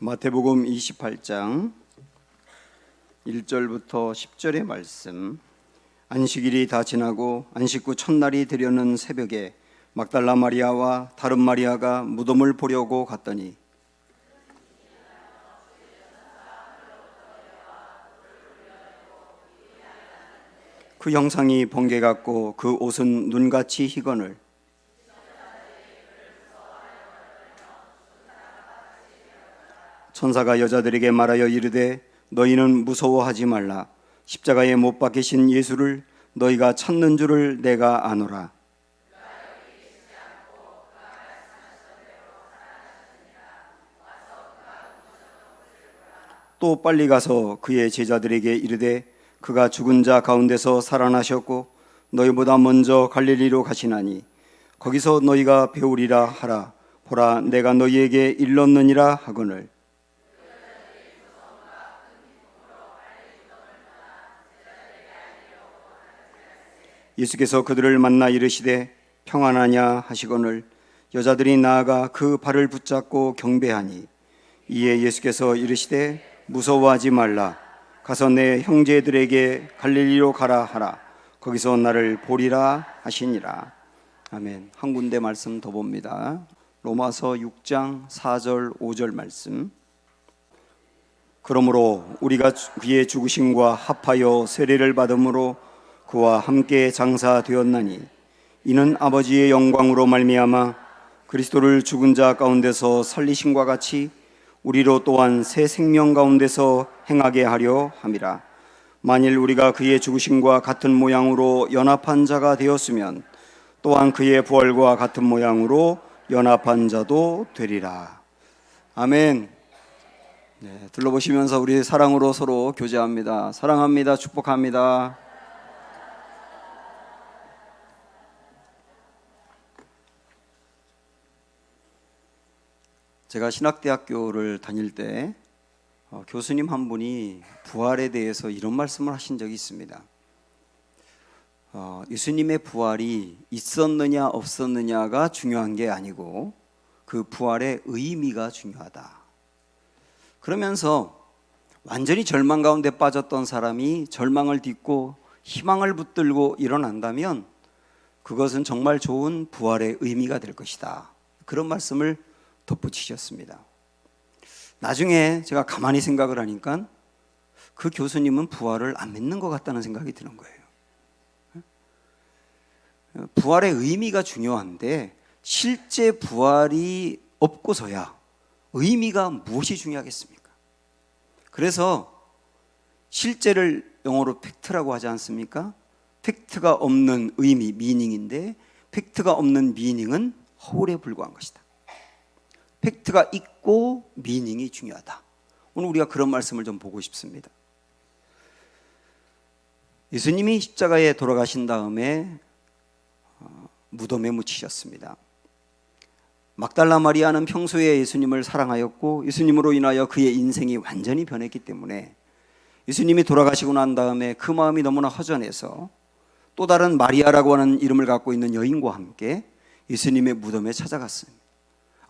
마태복음 28장 1절부터 10절의 말씀. 안식일이 다 지나고 안식 후 첫날이 되려는 새벽에 막달라 마리아와 다른 마리아가 무덤을 보려고 갔더니 그 형상이 번개 같고 그 옷은 눈같이 희거늘 천사가 여자들에게 말하여 이르되 너희는 무서워하지 말라. 십자가에 못 박히신 예수를 너희가 찾는 줄을 내가 아노라. 또 빨리 가서 그의 제자들에게 이르되 그가 죽은 자 가운데서 살아나셨고 너희보다 먼저 갈릴리로 가시나니 거기서 너희가 배우리라 하라. 보라, 내가 너희에게 일렀느니라 하거늘. 예수께서 그들을 만나 이르시되 평안하냐 하시거늘 여자들이 나아가 그 발을 붙잡고 경배하니 이에 예수께서 이르시되 무서워하지 말라. 가서 내 형제들에게 갈릴리로 가라 하라. 거기서 나를 보리라 하시니라. 아멘. 한 군데 말씀 더 봅니다. 로마서 6장 4절 5절 말씀. 그러므로 우리가 그의 죽으심과 합하여 세례를 받음으로 그와 함께 장사되었나니 이는 아버지의 영광으로 말미암아 그리스도를 죽은 자 가운데서 살리심과 같이 우리로 또한 새 생명 가운데서 행하게 하려 함이라. 만일 우리가 그의 죽으심과 같은 모양으로 연합한 자가 되었으면 또한 그의 부활과 같은 모양으로 연합한 자도 되리라. 아멘. 네, 둘러보시면서 우리 사랑으로 서로 교제합니다. 사랑합니다. 축복합니다. 제가 신학대학교를 다닐 때 교수님 한 분이 부활에 대해서 이런 말씀을 하신 적이 있습니다. 예수님의 부활이 있었느냐 없었느냐가 중요한 게 아니고 그 부활의 의미가 중요하다. 그러면서 완전히 절망 가운데 빠졌던 사람이 절망을 딛고 희망을 붙들고 일어난다면 그것은 정말 좋은 부활의 의미가 될 것이다. 그런 말씀을 덧붙이셨습니다. 나중에 제가 가만히 생각을 하니까 그 교수님은 부활을 안 믿는 것 같다는 생각이 드는 거예요. 부활의 의미가 중요한데 실제 부활이 없고서야 의미가 무엇이 중요하겠습니까? 그래서 실제를 영어로 팩트라고 하지 않습니까? 팩트가 없는 의미, 미닝인데 팩트가 없는 미닝은 허울에 불과한 것이다. 팩트가 있고 미닝이 중요하다. 오늘 우리가 그런 말씀을 좀 보고 싶습니다. 예수님이 십자가에 돌아가신 다음에 무덤에 묻히셨습니다. 막달라 마리아는 평소에 예수님을 사랑하였고 예수님으로 인하여 그의 인생이 완전히 변했기 때문에 예수님이 돌아가시고 난 다음에 그 마음이 너무나 허전해서 또 다른 마리아라고 하는 이름을 갖고 있는 여인과 함께 예수님의 무덤에 찾아갔습니다.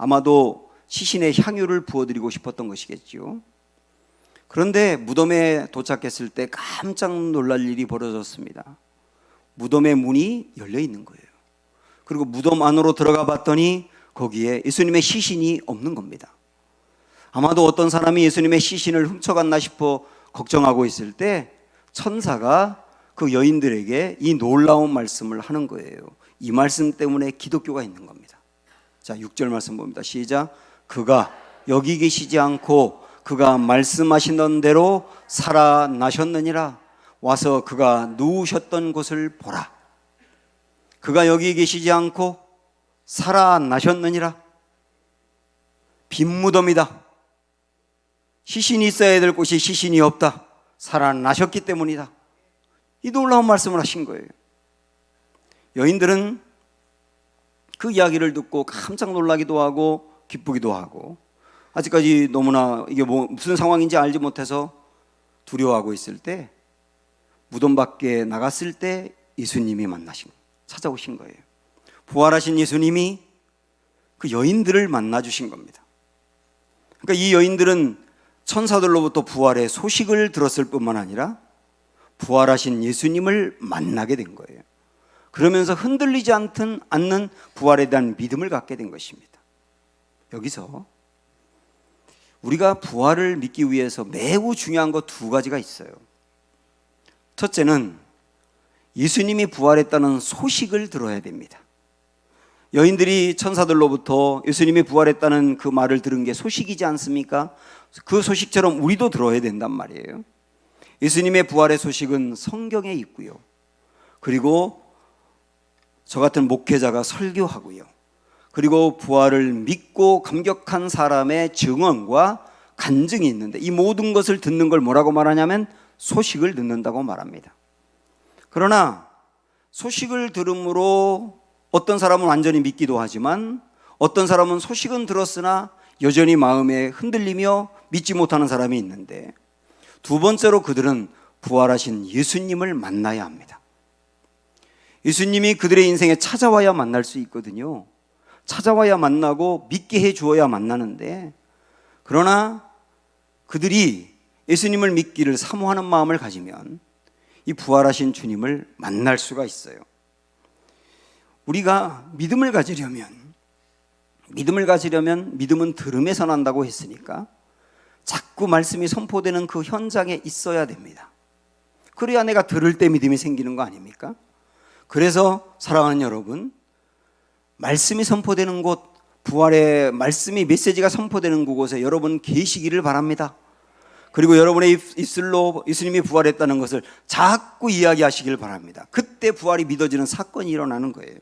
아마도 시신의 향유를 부어드리고 싶었던 것이겠죠. 그런데 무덤에 도착했을 때 깜짝 놀랄 일이 벌어졌습니다. 무덤의 문이 열려 있는 거예요. 그리고 무덤 안으로 들어가 봤더니 거기에 예수님의 시신이 없는 겁니다. 아마도 어떤 사람이 예수님의 시신을 훔쳐갔나 싶어 걱정하고 있을 때 천사가 그 여인들에게 이 놀라운 말씀을 하는 거예요. 이 말씀 때문에 기독교가 있는 겁니다. 자, 6절 말씀 봅니다. 시작. 그가 여기 계시지 않고 그가 말씀하시던 대로 살아나셨느니라. 와서 그가 누우셨던 곳을 보라. 그가 여기 계시지 않고 살아나셨느니라. 빈 무덤이다. 시신이 있어야 될 곳이 시신이 없다. 살아나셨기 때문이다. 이 놀라운 말씀을 하신 거예요. 여인들은 그 이야기를 듣고 깜짝 놀라기도 하고 기쁘기도 하고 아직까지 너무나 이게 무슨 상황인지 알지 못해서 두려워하고 있을 때 무덤 밖에 나갔을 때 예수님이 찾아오신 거예요. 부활하신 예수님이 그 여인들을 만나 주신 겁니다. 그러니까 이 여인들은 천사들로부터 부활의 소식을 들었을 뿐만 아니라 부활하신 예수님을 만나게 된 거예요. 그러면서 흔들리지 않는 부활에 대한 믿음을 갖게 된 것입니다. 여기서 우리가 부활을 믿기 위해서 매우 중요한 것 두 가지가 있어요. 첫째는 예수님이 부활했다는 소식을 들어야 됩니다. 여인들이 천사들로부터 예수님이 부활했다는 그 말을 들은 게 소식이지 않습니까? 그 소식처럼 우리도 들어야 된단 말이에요. 예수님의 부활의 소식은 성경에 있고요. 그리고 저 같은 목회자가 설교하고요. 그리고 부활을 믿고 감격한 사람의 증언과 간증이 있는데 이 모든 것을 듣는 걸 뭐라고 말하냐면 소식을 듣는다고 말합니다. 그러나 소식을 들음으로 어떤 사람은 완전히 믿기도 하지만 어떤 사람은 소식은 들었으나 여전히 마음에 흔들리며 믿지 못하는 사람이 있는데 두 번째로 그들은 부활하신 예수님을 만나야 합니다. 예수님이 그들의 인생에 찾아와야 만날 수 있거든요. 찾아와야 만나고 믿게 해 주어야 만나는데 그러나 그들이 예수님을 믿기를 사모하는 마음을 가지면 이 부활하신 주님을 만날 수가 있어요. 우리가 믿음을 가지려면 믿음은 들음에서 난다고 했으니까 자꾸 말씀이 선포되는 그 현장에 있어야 됩니다. 그래야 내가 들을 때 믿음이 생기는 거 아닙니까? 그래서 사랑하는 여러분, 말씀이 선포되는 곳, 부활의 말씀이 메시지가 선포되는 그곳에 여러분 계시기를 바랍니다. 그리고 여러분의 입술로 예수님이 부활했다는 것을 자꾸 이야기하시길 바랍니다. 그때 부활이 믿어지는 사건이 일어나는 거예요.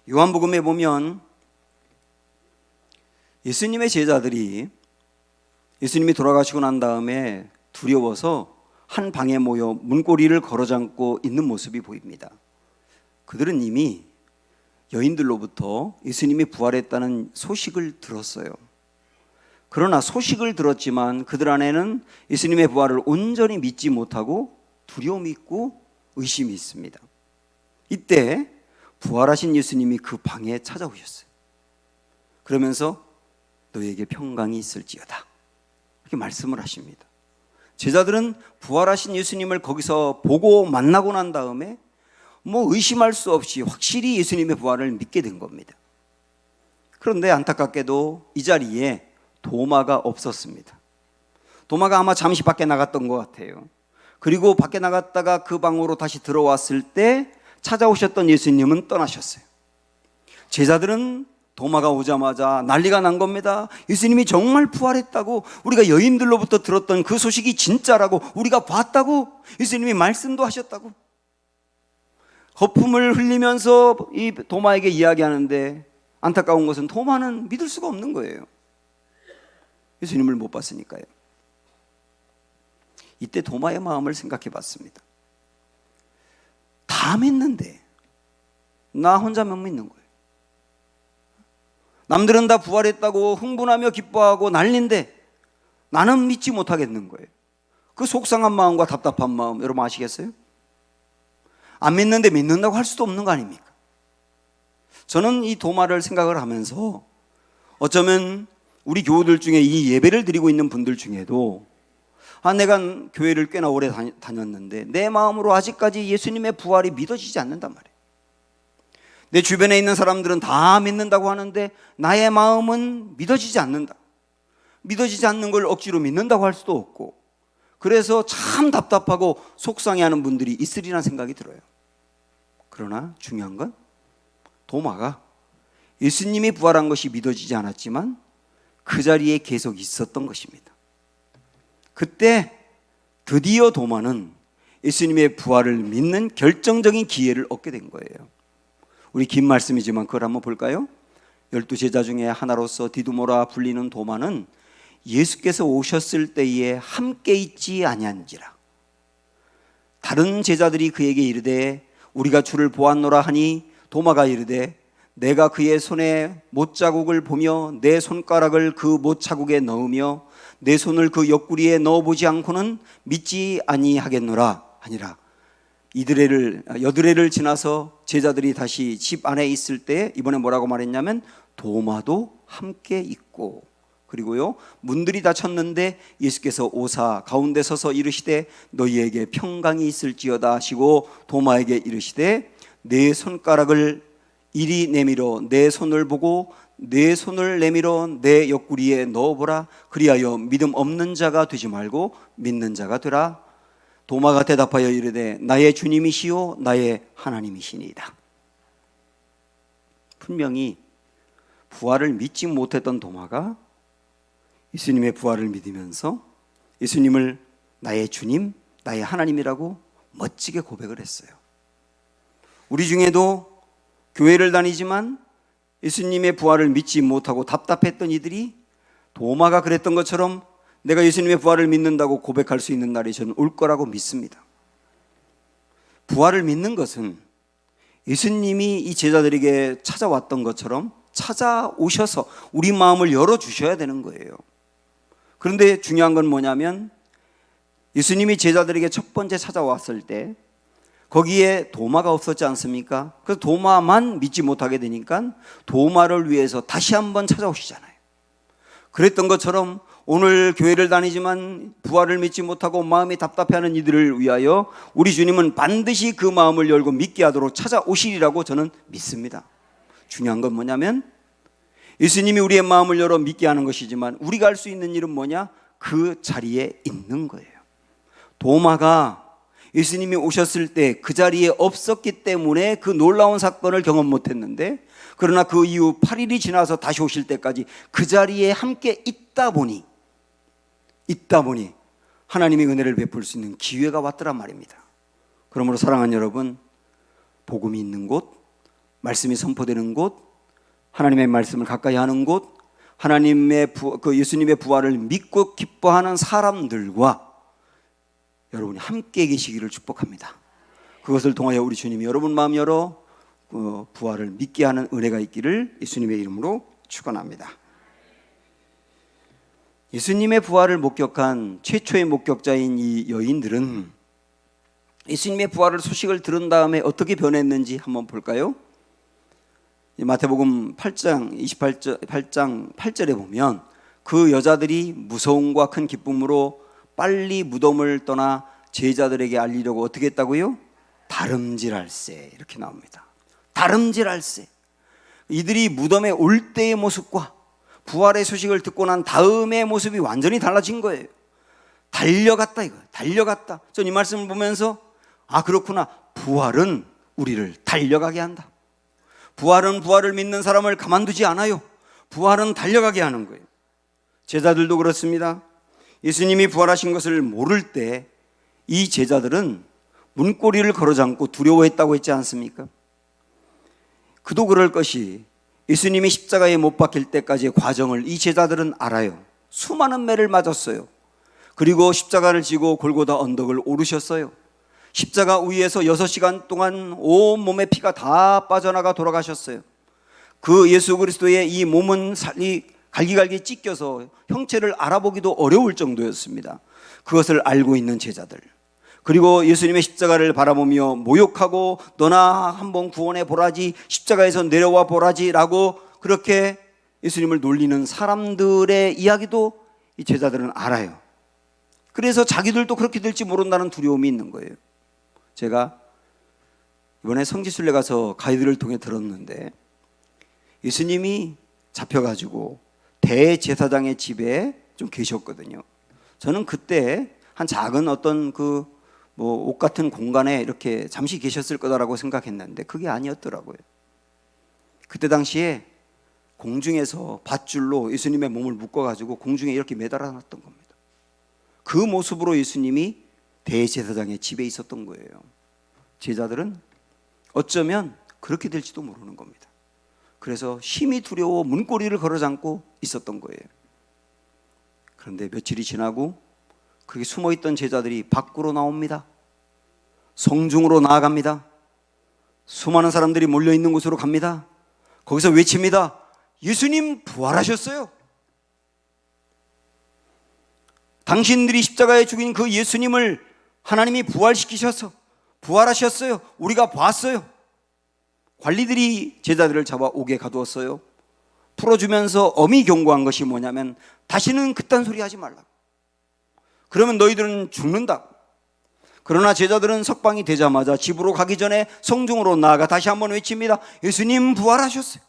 요한복음에 보면 예수님의 제자들이 예수님이 돌아가시고 난 다음에 두려워서 한 방에 모여 문고리를 걸어잠고 있는 모습이 보입니다. 그들은 이미 여인들로부터 예수님이 부활했다는 소식을 들었어요. 그러나 소식을 들었지만 그들 안에는 예수님의 부활을 온전히 믿지 못하고 두려움이 있고 의심이 있습니다. 이때 부활하신 예수님이 그 방에 찾아오셨어요. 그러면서 너에게 평강이 있을지어다 이렇게 말씀을 하십니다. 제자들은 부활하신 예수님을 거기서 보고 만나고 난 다음에 의심할 수 없이 확실히 예수님의 부활을 믿게 된 겁니다. 그런데 안타깝게도 이 자리에 도마가 없었습니다. 도마가 아마 잠시 밖에 나갔던 것 같아요. 그리고 밖에 나갔다가 그 방으로 다시 들어왔을 때 찾아오셨던 예수님은 떠나셨어요. 제자들은 도마가 오자마자 난리가 난 겁니다. 예수님이 정말 부활했다고, 우리가 여인들로부터 들었던 그 소식이 진짜라고, 우리가 봤다고, 예수님이 말씀도 하셨다고 거품을 흘리면서 이 도마에게 이야기하는데 안타까운 것은 도마는 믿을 수가 없는 거예요. 예수님을 못 봤으니까요. 이때 도마의 마음을 생각해 봤습니다. 다 믿는데 나 혼자만 믿는 거예요. 남들은 다 부활했다고 흥분하며 기뻐하고 난리인데 나는 믿지 못하겠는 거예요. 그 속상한 마음과 답답한 마음 여러분 아시겠어요? 안 믿는데 믿는다고 할 수도 없는 거 아닙니까? 저는 이 도마를 생각을 하면서 어쩌면 우리 교우들 중에 이 예배를 드리고 있는 분들 중에도 내가 교회를 꽤나 오래 다녔는데 내 마음으로 아직까지 예수님의 부활이 믿어지지 않는단 말이에요. 내 주변에 있는 사람들은 다 믿는다고 하는데 나의 마음은 믿어지지 않는다. 믿어지지 않는 걸 억지로 믿는다고 할 수도 없고, 그래서 참 답답하고 속상해하는 분들이 있으리라는 생각이 들어요. 그러나 중요한 건 도마가 예수님이 부활한 것이 믿어지지 않았지만 그 자리에 계속 있었던 것입니다. 그때 드디어 도마는 예수님의 부활을 믿는 결정적인 기회를 얻게 된 거예요. 우리 긴 말씀이지만 그걸 한번 볼까요? 12제자 중에 하나로서 디두모라 불리는 도마는 예수께서 오셨을 때에 함께 있지 아니한지라. 다른 제자들이 그에게 이르되 우리가 주를 보았노라 하니 도마가 이르되 내가 그의 손에 못자국을 보며 내 손가락을 그 못자국에 넣으며 내 손을 그 옆구리에 넣어보지 않고는 믿지 아니하겠노라 하니라. 여드레를 지나서 제자들이 다시 집 안에 있을 때 이번에 뭐라고 말했냐면 도마도 함께 있고, 그리고요 문들이 닫혔는데 예수께서 오사 가운데 서서 이르시되 너희에게 평강이 있을지어다 하시고 도마에게 이르시되 내 손가락을 이리 내밀어 내 손을 보고 내 손을 내밀어 내 옆구리에 넣어보라. 그리하여 믿음 없는 자가 되지 말고 믿는 자가 되라. 도마가 대답하여 이르되 나의 주님이시요 나의 하나님이시니이다. 분명히 부활을 믿지 못했던 도마가 예수님의 부활을 믿으면서 예수님을 나의 주님, 나의 하나님이라고 멋지게 고백을 했어요. 우리 중에도 교회를 다니지만 예수님의 부활을 믿지 못하고 답답했던 이들이 도마가 그랬던 것처럼 내가 예수님의 부활을 믿는다고 고백할 수 있는 날이 저는 올 거라고 믿습니다. 부활을 믿는 것은 예수님이 이 제자들에게 찾아왔던 것처럼 찾아오셔서 우리 마음을 열어주셔야 되는 거예요. 그런데 중요한 건 뭐냐면 예수님이 제자들에게 첫 번째 찾아왔을 때 거기에 도마가 없었지 않습니까? 그래서 도마만 믿지 못하게 되니까 도마를 위해서 다시 한번 찾아오시잖아요. 그랬던 것처럼 오늘 교회를 다니지만 부활을 믿지 못하고 마음이 답답해하는 이들을 위하여 우리 주님은 반드시 그 마음을 열고 믿게 하도록 찾아오시리라고 저는 믿습니다. 중요한 건 뭐냐면 예수님이 우리의 마음을 열어 믿게 하는 것이지만 우리가 할 수 있는 일은 뭐냐? 그 자리에 있는 거예요. 도마가 예수님이 오셨을 때 그 자리에 없었기 때문에 그 놀라운 사건을 경험 못했는데, 그러나 그 이후 8일이 지나서 다시 오실 때까지 그 자리에 함께 있다 보니 하나님의 은혜를 베풀 수 있는 기회가 왔더란 말입니다. 그러므로 사랑하는 여러분, 복음이 있는 곳, 말씀이 선포되는 곳, 하나님의 말씀을 가까이 하는 곳, 하나님의 예수님의 부활을 믿고 기뻐하는 사람들과 여러분이 함께 계시기를 축복합니다. 그것을 통하여 우리 주님이 여러분 마음 열어 부활을 믿게 하는 은혜가 있기를 예수님의 이름으로 축원합니다. 예수님의 부활을 목격한 최초의 목격자인 이 여인들은 예수님의 부활을 소식을 들은 다음에 어떻게 변했는지 한번 볼까요? 마태복음 8장 8절에 보면 그 여자들이 무서움과 큰 기쁨으로 빨리 무덤을 떠나 제자들에게 알리려고 어떻게 했다고요? 다름질할세, 이렇게 나옵니다. 다름질할세. 이들이 무덤에 올 때의 모습과 부활의 소식을 듣고 난 다음의 모습이 완전히 달라진 거예요. 달려갔다 이거예요. 달려갔다. 전 이 말씀을 보면서 그렇구나. 부활은 우리를 달려가게 한다. 부활은 부활을 믿는 사람을 가만두지 않아요. 부활은 달려가게 하는 거예요. 제자들도 그렇습니다. 예수님이 부활하신 것을 모를 때 이 제자들은 문고리를 걸어잡고 두려워했다고 했지 않습니까? 그도 그럴 것이 예수님이 십자가에 못 박힐 때까지의 과정을 이 제자들은 알아요. 수많은 매를 맞았어요. 그리고 십자가를 지고 골고다 언덕을 오르셨어요. 십자가 위에서 6시간 동안 온 몸의 피가 다 빠져나가 돌아가셨어요. 그 예수 그리스도의 이 몸은 갈기갈기 찢겨서 형체를 알아보기도 어려울 정도였습니다. 그것을 알고 있는 제자들, 그리고 예수님의 십자가를 바라보며 모욕하고 너나 한번 구원해 보라지, 십자가에서 내려와 보라지라고 그렇게 예수님을 놀리는 사람들의 이야기도 이 제자들은 알아요. 그래서 자기들도 그렇게 될지 모른다는 두려움이 있는 거예요. 제가 이번에 성지순례 가서 가이드를 통해 들었는데 예수님이 잡혀가지고 대제사장의 집에 좀 계셨거든요. 저는 그때 한 작은 어떤 옷 같은 공간에 이렇게 잠시 계셨을 거다라고 생각했는데 그게 아니었더라고요. 그때 당시에 공중에서 밧줄로 예수님의 몸을 묶어가지고 공중에 이렇게 매달아 놨던 겁니다. 그 모습으로 예수님이 대제사장의 집에 있었던 거예요. 제자들은 어쩌면 그렇게 될지도 모르는 겁니다. 그래서 심히 두려워 문고리를 걸어잡고 있었던 거예요. 그런데 며칠이 지나고 그렇게 숨어있던 제자들이 밖으로 나옵니다. 성중으로 나아갑니다. 수많은 사람들이 몰려있는 곳으로 갑니다. 거기서 외칩니다. 예수님 부활하셨어요. 당신들이 십자가에 죽인 그 예수님을 하나님이 부활시키셔서 부활하셨어요. 우리가 봤어요. 관리들이 제자들을 잡아 옥에 가두었어요. 풀어주면서 엄히 경고한 것이 뭐냐면 다시는 그딴 소리 하지 말라고. 그러면 너희들은 죽는다고. 그러나 제자들은 석방이 되자마자 집으로 가기 전에 성중으로 나아가 다시 한번 외칩니다. 예수님 부활하셨어요.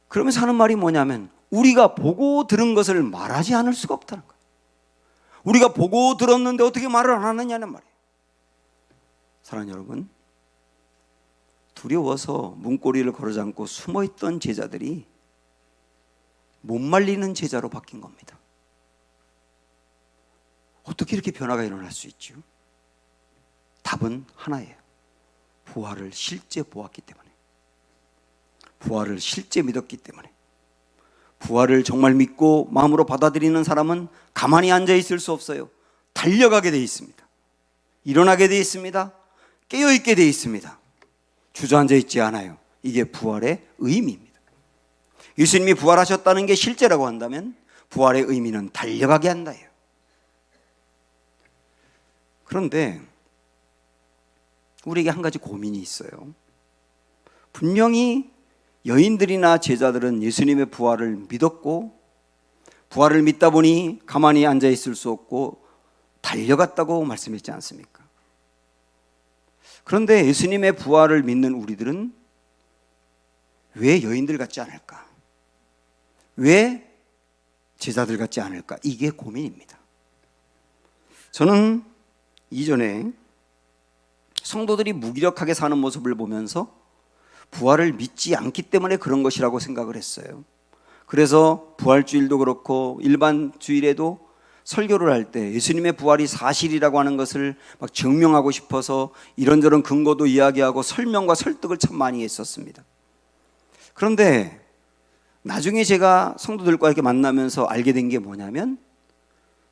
그러면서 하는 말이 뭐냐면 우리가 보고 들은 것을 말하지 않을 수가 없다는 거예요. 우리가 보고 들었는데 어떻게 말을 안 하느냐는 말이에요. 사랑하는 여러분, 두려워서 문고리를 걸어잠고 숨어있던 제자들이 못 말리는 제자로 바뀐 겁니다. 어떻게 이렇게 변화가 일어날 수 있죠? 답은 하나예요. 부활을 실제 보았기 때문에, 부활을 실제 믿었기 때문에. 부활을 정말 믿고 마음으로 받아들이는 사람은 가만히 앉아 있을 수 없어요. 달려가게 되어 있습니다. 일어나게 되어 있습니다. 깨어있게 되어 있습니다. 주저앉아 있지 않아요. 이게 부활의 의미입니다. 예수님이 부활하셨다는 게 실제라고 한다면 부활의 의미는 달려가게 한다예요. 그런데 우리에게 한 가지 고민이 있어요. 분명히 여인들이나 제자들은 예수님의 부활을 믿었고, 부활을 믿다 보니 가만히 앉아 있을 수 없고 달려갔다고 말씀했지 않습니까? 그런데 예수님의 부활을 믿는 우리들은 왜 여인들 같지 않을까? 왜 제자들 같지 않을까? 이게 고민입니다. 저는 이전에 성도들이 무기력하게 사는 모습을 보면서 부활을 믿지 않기 때문에 그런 것이라고 생각을 했어요. 그래서 부활주일도 그렇고 일반 주일에도 설교를 할 때 예수님의 부활이 사실이라고 하는 것을 막 증명하고 싶어서 이런저런 근거도 이야기하고 설명과 설득을 참 많이 했었습니다. 그런데 나중에 제가 성도들과 이렇게 만나면서 알게 된 게 뭐냐면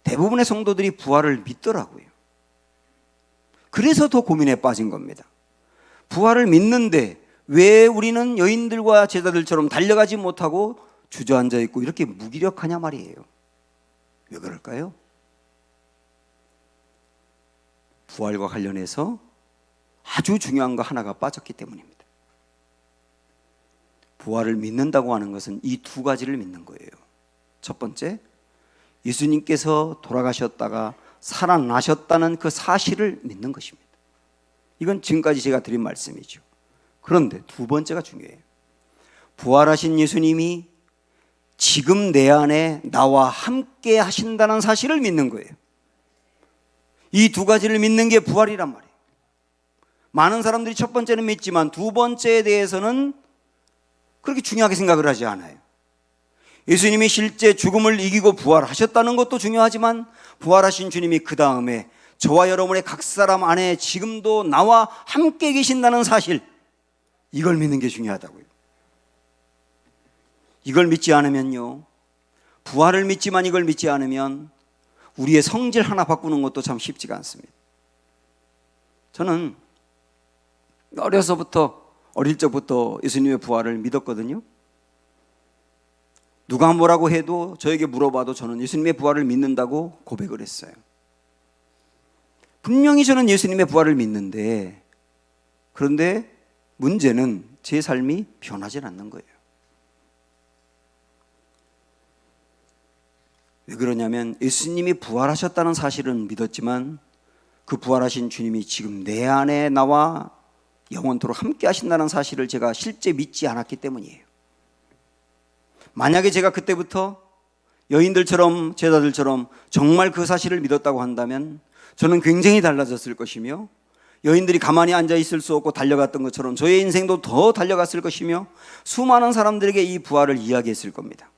대부분의 성도들이 부활을 믿더라고요. 그래서 더 고민에 빠진 겁니다. 부활을 믿는데 왜 우리는 여인들과 제자들처럼 달려가지 못하고 주저앉아 있고 이렇게 무기력하냐 말이에요. 왜 그럴까요? 부활과 관련해서 아주 중요한 거 하나가 빠졌기 때문입니다. 부활을 믿는다고 하는 것은 이 두 가지를 믿는 거예요. 첫 번째, 예수님께서 돌아가셨다가 살아나셨다는 그 사실을 믿는 것입니다. 이건 지금까지 제가 드린 말씀이죠. 그런데 두 번째가 중요해요. 부활하신 예수님이 지금 내 안에 나와 함께 하신다는 사실을 믿는 거예요. 이 두 가지를 믿는 게 부활이란 말이에요. 많은 사람들이 첫 번째는 믿지만 두 번째에 대해서는 그렇게 중요하게 생각을 하지 않아요. 예수님이 실제 죽음을 이기고 부활하셨다는 것도 중요하지만 부활하신 주님이 그 다음에 저와 여러분의 각 사람 안에 지금도 나와 함께 계신다는 사실, 이걸 믿는 게 중요하다고요. 이걸 믿지 않으면요, 부활을 믿지만 이걸 믿지 않으면 우리의 성질 하나 바꾸는 것도 참 쉽지가 않습니다. 저는 어릴 적부터 예수님의 부활을 믿었거든요. 누가 뭐라고 해도 저에게 물어봐도 저는 예수님의 부활을 믿는다고 고백을 했어요. 분명히 저는 예수님의 부활을 믿는데, 그런데 문제는 제 삶이 변하지 않는 거예요. 왜 그러냐면 예수님이 부활하셨다는 사실은 믿었지만 그 부활하신 주님이 지금 내 안에 나와 영원토록 함께 하신다는 사실을 제가 실제 믿지 않았기 때문이에요. 만약에 제가 그때부터 여인들처럼 제자들처럼 정말 그 사실을 믿었다고 한다면 저는 굉장히 달라졌을 것이며, 여인들이 가만히 앉아 있을 수 없고 달려갔던 것처럼 저의 인생도 더 달려갔을 것이며 수많은 사람들에게 이 부활을 이야기했을 겁니다.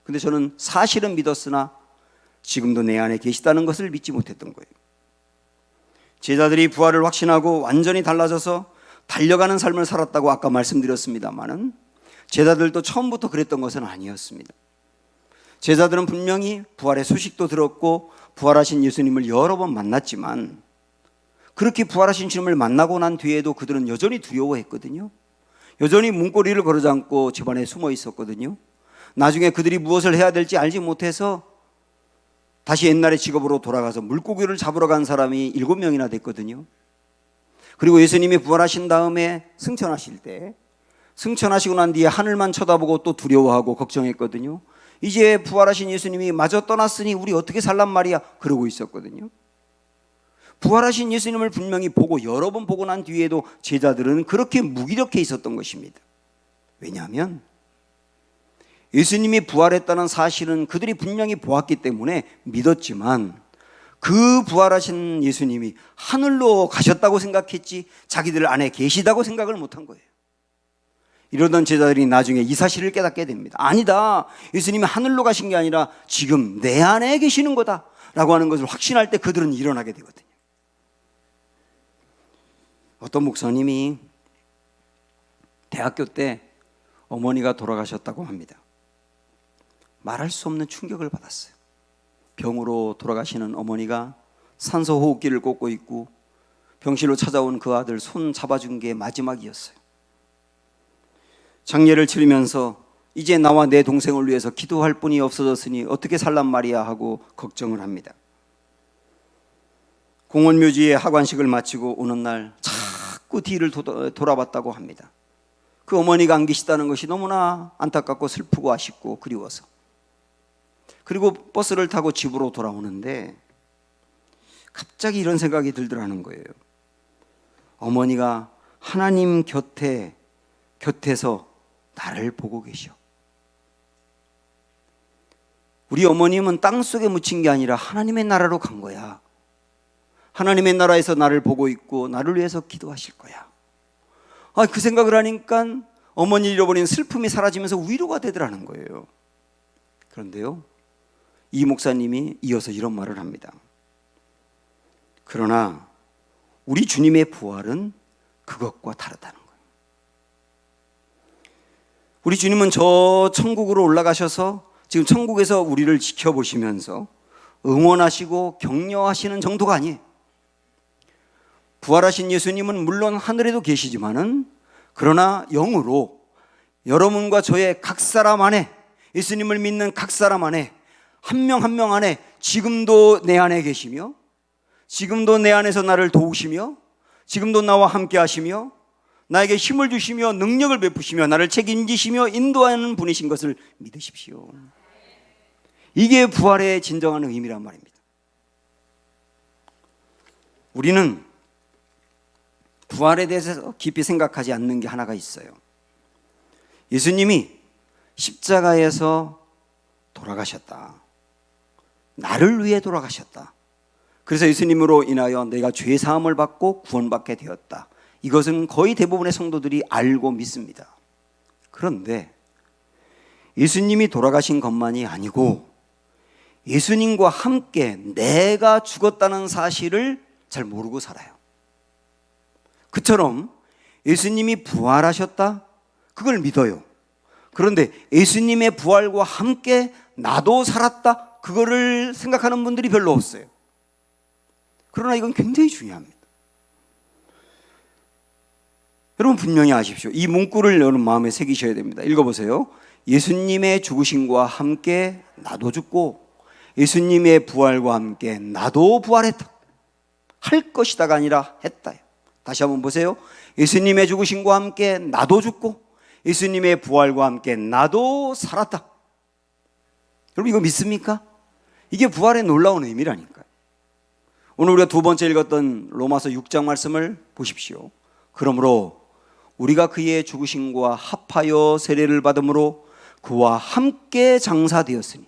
근데 저는 사실은 믿었으나 지금도 내 안에 계시다는 것을 믿지 못했던 거예요. 제자들이 부활을 확신하고 완전히 달라져서 달려가는 삶을 살았다고 아까 말씀드렸습니다마는 제자들도 처음부터 그랬던 것은 아니었습니다. 제자들은 분명히 부활의 소식도 들었고 부활하신 예수님을 여러 번 만났지만 그렇게 부활하신 주님을 만나고 난 뒤에도 그들은 여전히 두려워했거든요. 여전히 문고리를 걸어잠고 집안에 숨어 있었거든요. 나중에 그들이 무엇을 해야 될지 알지 못해서 다시 옛날의 직업으로 돌아가서 물고기를 잡으러 간 사람이 7명이나 됐거든요. 그리고 예수님이 부활하신 다음에 승천하실 때, 승천하시고 난 뒤에 하늘만 쳐다보고 또 두려워하고 걱정했거든요. 이제 부활하신 예수님이 마저 떠났으니 우리 어떻게 살란 말이야, 그러고 있었거든요. 부활하신 예수님을 분명히 보고 여러 번 보고 난 뒤에도 제자들은 그렇게 무기력해 있었던 것입니다. 왜냐하면 예수님이 부활했다는 사실은 그들이 분명히 보았기 때문에 믿었지만, 그 부활하신 예수님이 하늘로 가셨다고 생각했지 자기들 안에 계시다고 생각을 못한 거예요. 이러던 제자들이 나중에 이 사실을 깨닫게 됩니다. 아니다, 예수님이 하늘로 가신 게 아니라 지금 내 안에 계시는 거다 라고 하는 것을 확신할 때 그들은 일어나게 되거든요. 어떤 목사님이 대학교 때 어머니가 돌아가셨다고 합니다. 말할 수 없는 충격을 받았어요. 병으로 돌아가시는 어머니가 산소호흡기를 꽂고 있고 병실로 찾아온 그 아들 손 잡아준 게 마지막이었어요. 장례를 치르면서 이제 나와 내 동생을 위해서 기도할 분이 없어졌으니 어떻게 살란 말이야 하고 걱정을 합니다. 공원묘지에 하관식을 마치고 오는 날 자꾸 뒤를 돌아봤다고 합니다. 그 어머니가 안 계시다는 것이 너무나 안타깝고 슬프고 아쉽고 그리워서. 그리고 버스를 타고 집으로 돌아오는데 갑자기 이런 생각이 들더라는 거예요. 어머니가 하나님 곁에서 나를 보고 계셔. 우리 어머님은 땅속에 묻힌 게 아니라 하나님의 나라로 간 거야. 하나님의 나라에서 나를 보고 있고 나를 위해서 기도하실 거야. 그 생각을 하니까 어머니 잃어버린 슬픔이 사라지면서 위로가 되더라는 거예요. 그런데요, 이 목사님이 이어서 이런 말을 합니다. 그러나 우리 주님의 부활은 그것과 다르다는 거예요. 우리 주님은 저 천국으로 올라가셔서 지금 천국에서 우리를 지켜보시면서 응원하시고 격려하시는 정도가 아니에요. 부활하신 예수님은 물론 하늘에도 계시지만은 그러나 영으로 여러분과 저의 각 사람 안에, 예수님을 믿는 각 사람 안에, 한 명 한 명 안에 지금도 내 안에 계시며, 지금도 내 안에서 나를 도우시며, 지금도 나와 함께 하시며, 나에게 힘을 주시며 능력을 베푸시며 나를 책임지시며 인도하는 분이신 것을 믿으십시오. 이게 부활의 진정한 의미란 말입니다. 우리는 부활에 대해서 깊이 생각하지 않는 게 하나가 있어요. 예수님이 십자가에서 돌아가셨다. 나를 위해 돌아가셨다. 그래서 예수님으로 인하여 내가 죄 사함을 받고 구원받게 되었다. 이것은 거의 대부분의 성도들이 알고 믿습니다. 그런데 예수님이 돌아가신 것만이 아니고 예수님과 함께 내가 죽었다는 사실을 잘 모르고 살아요. 그처럼 예수님이 부활하셨다? 그걸 믿어요. 그런데 예수님의 부활과 함께 나도 살았다? 그거를 생각하는 분들이 별로 없어요. 그러나 이건 굉장히 중요합니다. 여러분 분명히 아십시오. 이 문구를 여러분 마음에 새기셔야 됩니다. 읽어보세요. 예수님의 죽으심과 함께 나도 죽고 예수님의 부활과 함께 나도 부활했다. 할 것이다가 아니라 했다. 다시 한번 보세요. 예수님의 죽으심과 함께 나도 죽고 예수님의 부활과 함께 나도 살았다. 여러분 이거 믿습니까? 이게 부활의 놀라운 의미라니까요. 오늘 우리가 두 번째 읽었던 로마서 6장 말씀을 보십시오. 그러므로 우리가 그의 죽으심과 합하여 세례를 받음으로 그와 함께 장사되었으니,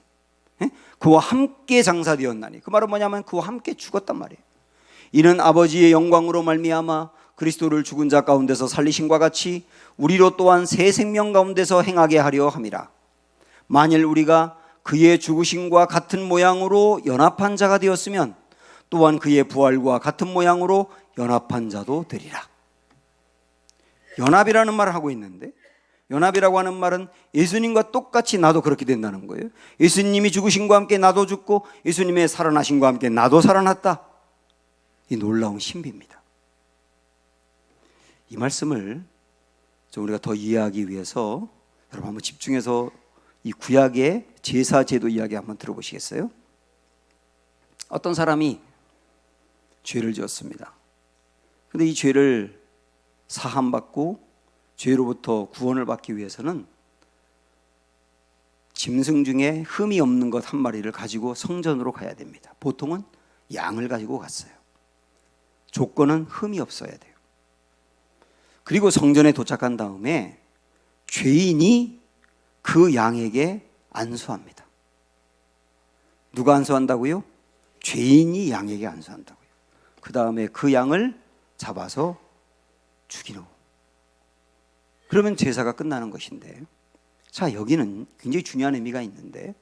그와 함께 장사되었나니, 그 말은 뭐냐면 그와 함께 죽었단 말이에요. 이는 아버지의 영광으로 말미암아 그리스도를 죽은 자 가운데서 살리심과 같이 우리로 또한 새 생명 가운데서 행하게 하려 함이라. 만일 우리가 그의 죽으심과 같은 모양으로 연합한 자가 되었으면 또한 그의 부활과 같은 모양으로 연합한 자도 되리라. 연합이라는 말을 하고 있는데, 연합이라고 하는 말은 예수님과 똑같이 나도 그렇게 된다는 거예요. 예수님이 죽으심과 함께 나도 죽고 예수님의 살아나심과 함께 나도 살아났다. 이 놀라운 신비입니다. 이 말씀을 좀 우리가 더 이해하기 위해서 여러분 한번 집중해서 이 구약의 제사 제도 이야기 한번 들어보시겠어요? 어떤 사람이 죄를 지었습니다. 그런데 이 죄를 사함받고 죄로부터 구원을 받기 위해서는 짐승 중에 흠이 없는 것 한 마리를 가지고 성전으로 가야 됩니다. 보통은 양을 가지고 갔어요. 조건은 흠이 없어야 돼요. 그리고 성전에 도착한 다음에 죄인이 그 양에게 안수합니다. 누가 안수한다고요? 죄인이 양에게 안수한다고요. 그 다음에 그 양을 잡아서 죽이는. 그러면 제사가 끝나는 것인데, 자, 여기는 굉장히 중요한 의미가 있는데,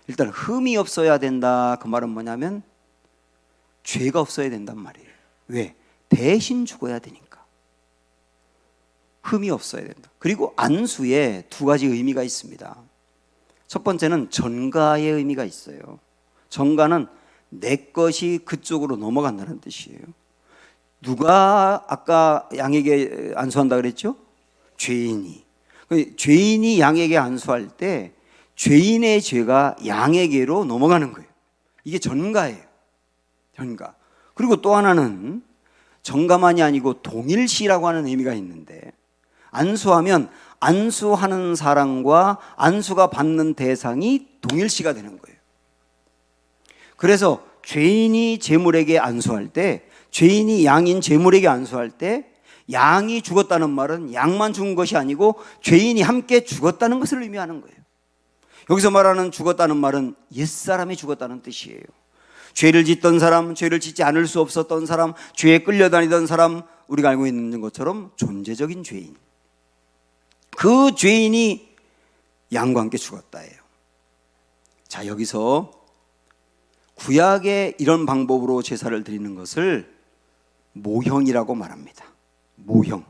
일단 흠이 없어야 된다. 그 말은 뭐냐면 죄가 없어야 된단 말이에요. 왜? 대신 죽어야 되니까. 흠이 없어야 된다. 그리고 안수에 두 가지 의미가 있습니다. 첫 번째는 전가의 의미가 있어요. 전가는 내 것이 그쪽으로 넘어간다는 뜻이에요. 누가 아까 양에게 안수한다 그랬죠? 죄인이. 죄인이 양에게 안수할 때 죄인의 죄가 양에게로 넘어가는 거예요. 이게 전가예요. 전가. 그리고 또 하나는 전가만이 아니고 동일시라고 하는 의미가 있는데, 안수하면 안수하는 사람과 안수가 받는 대상이 동일시가 되는 거예요. 그래서 죄인이 제물에게 안수할 때, 죄인이 양인 제물에게 안수할 때, 양이 죽었다는 말은 양만 죽은 것이 아니고 죄인이 함께 죽었다는 것을 의미하는 거예요. 여기서 말하는 죽었다는 말은 옛사람이 죽었다는 뜻이에요. 죄를 짓던 사람, 죄를 짓지 않을 수 없었던 사람, 죄에 끌려다니던 사람, 우리가 알고 있는 것처럼 존재적인 죄인, 그 죄인이 양과 함께 죽었다예요. 자, 여기서 구약의 이런 방법으로 제사를 드리는 것을 모형이라고 말합니다. 모형.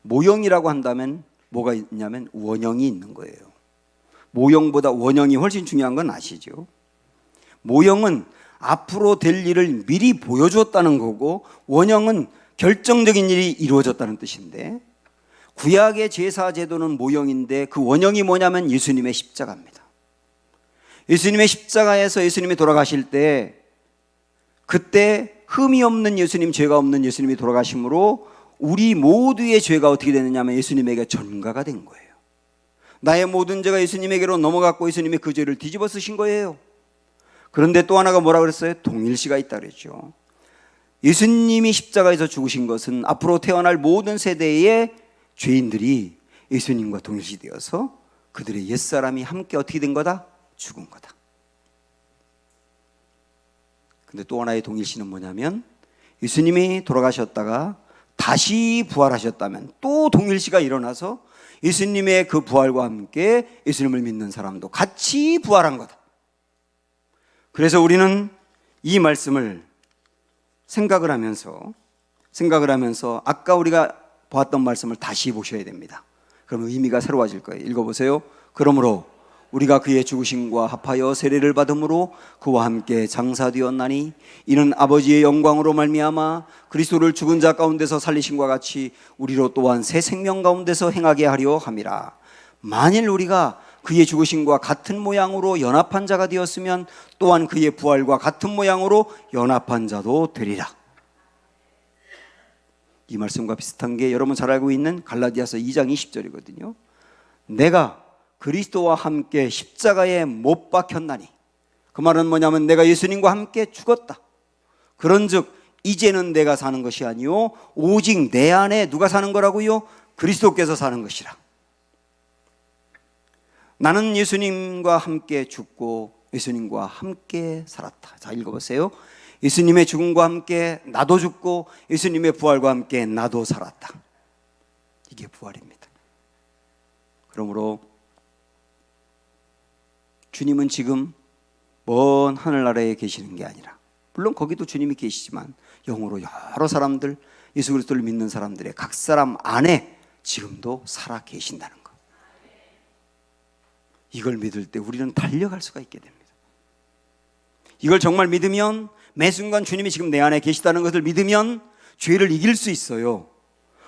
모형이라고 한다면 뭐가 있냐면 원형이 있는 거예요. 모형보다 원형이 훨씬 중요한 건 아시죠? 모형은 앞으로 될 일을 미리 보여주었다는 거고, 원형은 결정적인 일이 이루어졌다는 뜻인데, 구약의 제사 제도는 모형인데 그 원형이 뭐냐면 예수님의 십자가입니다. 예수님의 십자가에서 예수님이 돌아가실 때, 그때 흠이 없는 예수님, 죄가 없는 예수님이 돌아가심으로 우리 모두의 죄가 어떻게 되느냐 하면 예수님에게 전가가 된 거예요. 나의 모든 죄가 예수님에게로 넘어갔고 예수님이 그 죄를 뒤집어 쓰신 거예요. 그런데 또 하나가 뭐라 그랬어요? 동일시가 있다 그랬죠. 예수님이 십자가에서 죽으신 것은 앞으로 태어날 모든 세대의 죄인들이 예수님과 동일시되어서 그들의 옛사람이 함께 어떻게 된 거다? 죽은 거다. 근데 또 하나의 동일시는 뭐냐면, 예수님이 돌아가셨다가 다시 부활하셨다면 또 동일시가 일어나서 예수님의 그 부활과 함께 예수님을 믿는 사람도 같이 부활한 거다. 그래서 우리는 이 말씀을 생각을 하면서 아까 우리가 보았던 말씀을 다시 보셔야 됩니다. 그러면 의미가 새로워질 거예요. 읽어보세요. 그러므로 우리가 그의 죽으심과 합하여 세례를 받음으로 그와 함께 장사되었나니, 이는 아버지의 영광으로 말미암아 그리스도를 죽은 자 가운데서 살리심과 같이 우리로 또한 새 생명 가운데서 행하게 하려 함이라. 만일 우리가 그의 죽으심과 같은 모양으로 연합한 자가 되었으면 또한 그의 부활과 같은 모양으로 연합한 자도 되리라. 이 말씀과 비슷한 게 여러분 잘 알고 있는 갈라디아서 2장 20절이거든요. 내가 그리스도와 함께 십자가에 못 박혔나니, 그 말은 뭐냐면 내가 예수님과 함께 죽었다. 그런즉 이제는 내가 사는 것이 아니요 오직 내 안에 누가 사는 거라고요? 그리스도께서 사는 것이라. 나는 예수님과 함께 죽고 예수님과 함께 살았다. 자, 읽어보세요. 예수님의 죽음과 함께 나도 죽고 예수님의 부활과 함께 나도 살았다. 이게 부활입니다. 그러므로 주님은 지금 먼 하늘나라에 계시는 게 아니라, 물론 거기도 주님이 계시지만 영으로 여러 사람들, 예수 그리스도를 믿는 사람들의 각 사람 안에 지금도 살아 계신다는 것. 이걸 믿을 때 우리는 달려갈 수가 있게 됩니다. 이걸 정말 믿으면, 매 순간 주님이 지금 내 안에 계시다는 것을 믿으면 죄를 이길 수 있어요.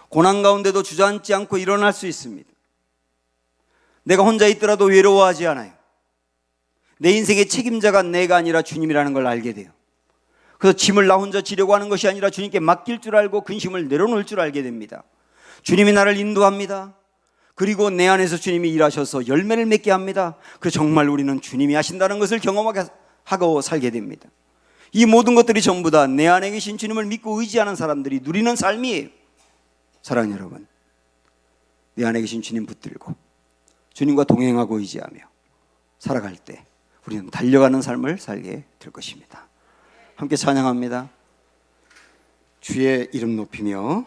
고난 가운데도 주저앉지 않고 일어날 수 있습니다. 내가 혼자 있더라도 외로워하지 않아요. 내 인생의 책임자가 내가 아니라 주님이라는 걸 알게 돼요. 그래서 짐을 나 혼자 지려고 하는 것이 아니라 주님께 맡길 줄 알고 근심을 내려놓을 줄 알게 됩니다. 주님이 나를 인도합니다. 그리고 내 안에서 주님이 일하셔서 열매를 맺게 합니다. 그 정말 우리는 주님이 하신다는 것을 경험하고 살게 됩니다. 이 모든 것들이 전부 다 내 안에 계신 주님을 믿고 의지하는 사람들이 누리는 삶이에요. 사랑하는 여러분, 내 안에 계신 주님 붙들고 주님과 동행하고 의지하며 살아갈 때 우리는 달려가는 삶을 살게 될 것입니다. 함께 찬양합니다. 주의 이름 높이며